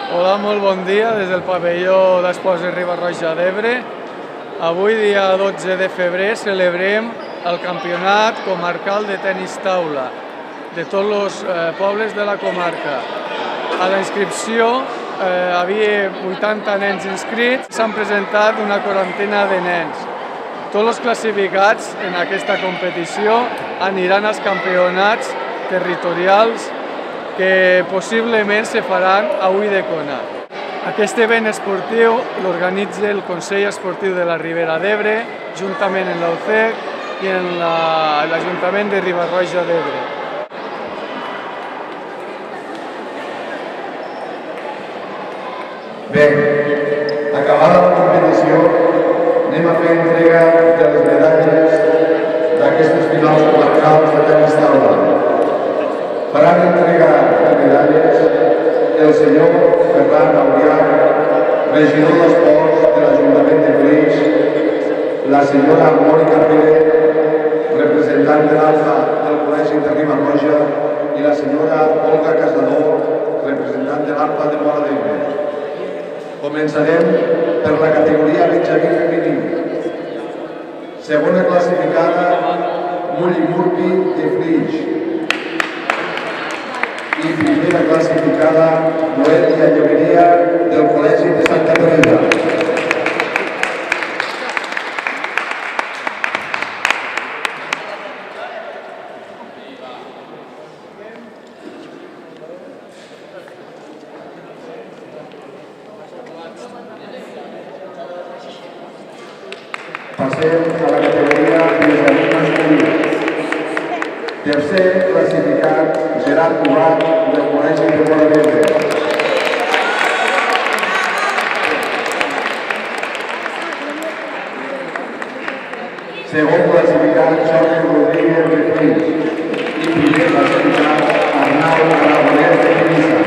Hola, molt bon dia des del pavelló d'Esports de Riba-roja d'Ebre. Avui, dia 12 de febrer, celebrem el campionat comarcal de tenis taula de tots els pobles de la comarca. A la inscripció havia 80 nens inscrits, s'han presentat una quarantena de nens. Tots els classificats en aquesta competició aniran als campionats territorials que possiblement se faran a Ulldecona. Aquest event esportiu l'organitza el Consell Esportiu de la Ribera d'Ebre, juntament amb l'UCEC i amb l'Ajuntament de Riba-roja d'Ebre. Bé, acabada la competició, anem a fer entrega de les medalles d'aquestes finals comarcals de tenis taula. Faran entrega de medalles el senyor Ferran Aurià, regidor d'Esports de l'Ajuntament de Flix, la senyora Mònica Pérez, representant de l'Alfa del Col·legi de Riba-roja, i la senyora Olga Casador, representant de l'Alfa de Móra d'Ebre. Començarem per la categoria benjamí femení. Segona classificada, Muli Murpi de Flix. I primera classificada, Noelia Lloberia del Col·legi de Santa Teresa. Passem a la categoria benjamí masculí. Tercer classificat, Gerard Cugat, del Col·legi de Móra d'Ebre. Segon classificat, Jordi Rodríguez de Flix. I primer classificat, Arnau Aragonès de Pisa.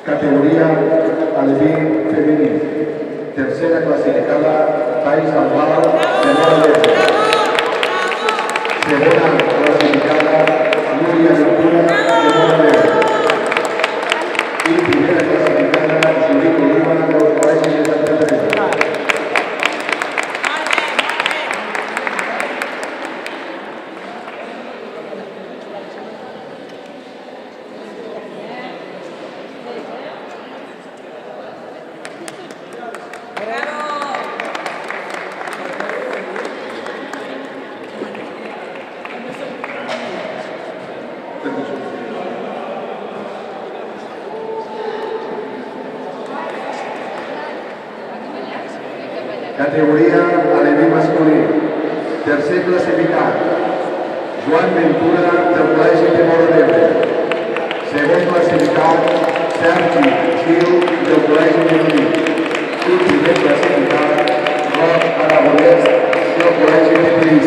Categoria aleví femení. Tercera classificada, Thais Albal de Móra d'Ebre. Segona classificada, Núria Ventura de Móra d'Ebre. I primera classificada, Judit Oliva del Col·legi de Santa Teresa. Categoria aleví masculí. Tercer classificat, Joan Ventura del Col·legi de Móra d'Ebre. Segon classificat, Sergi Gil del Col·legi de Flix. I primer classificat, Roc Aragonès del Col·legi de Flix.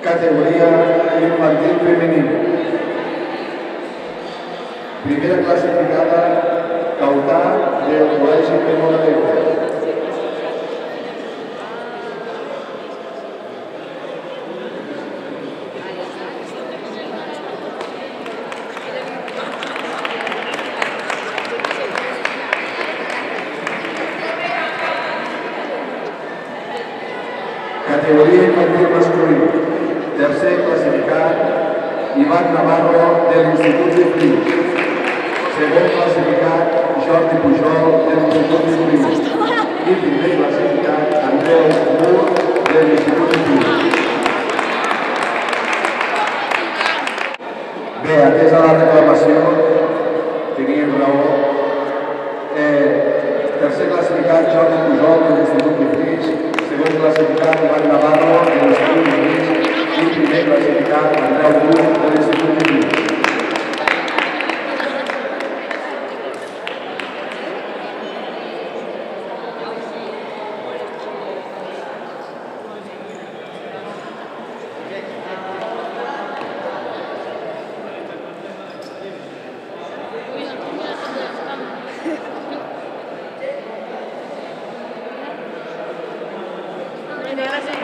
Categoria infantil femení. Primera classificada, Cautà del Col·legi de Móra d'Ebre. Categoria infantil masculí. Tercer classificat, Ivan Navarro de l'Institut de Flix. Segon classificat, Jordi Pujol del Institut de Flix. I primer classificat, Andreu Mur de l'Institut de Flix. Bé, atesa la reclamació, teníem raó. Tercer classificat, Jordi Pujol, de l'Institut de Flix. Segon classificat, Ivan Navarro, de l'Institut de Flix. I primer classificat, Andreu Bru, de l'Institut de Flix.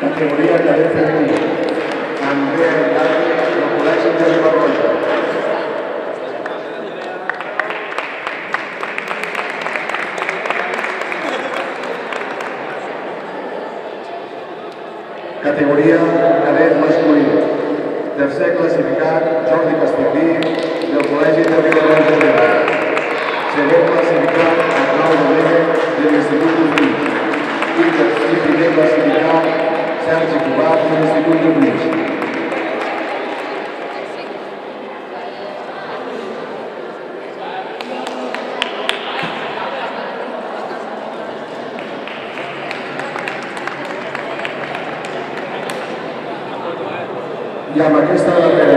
Categoria cadet femení. Andrea Hidalgo, del Col·legi de Riba-roja. Categoria cadet masculí. Tercer classificat, Jordi Castellví, del Col·legi de Riba-roja. Segon classificat, Arnau Domènech, de l'Institut de Flix. I primer classificat, Sergi Cubat, de l'Institut de Flix. I amb aquesta darrera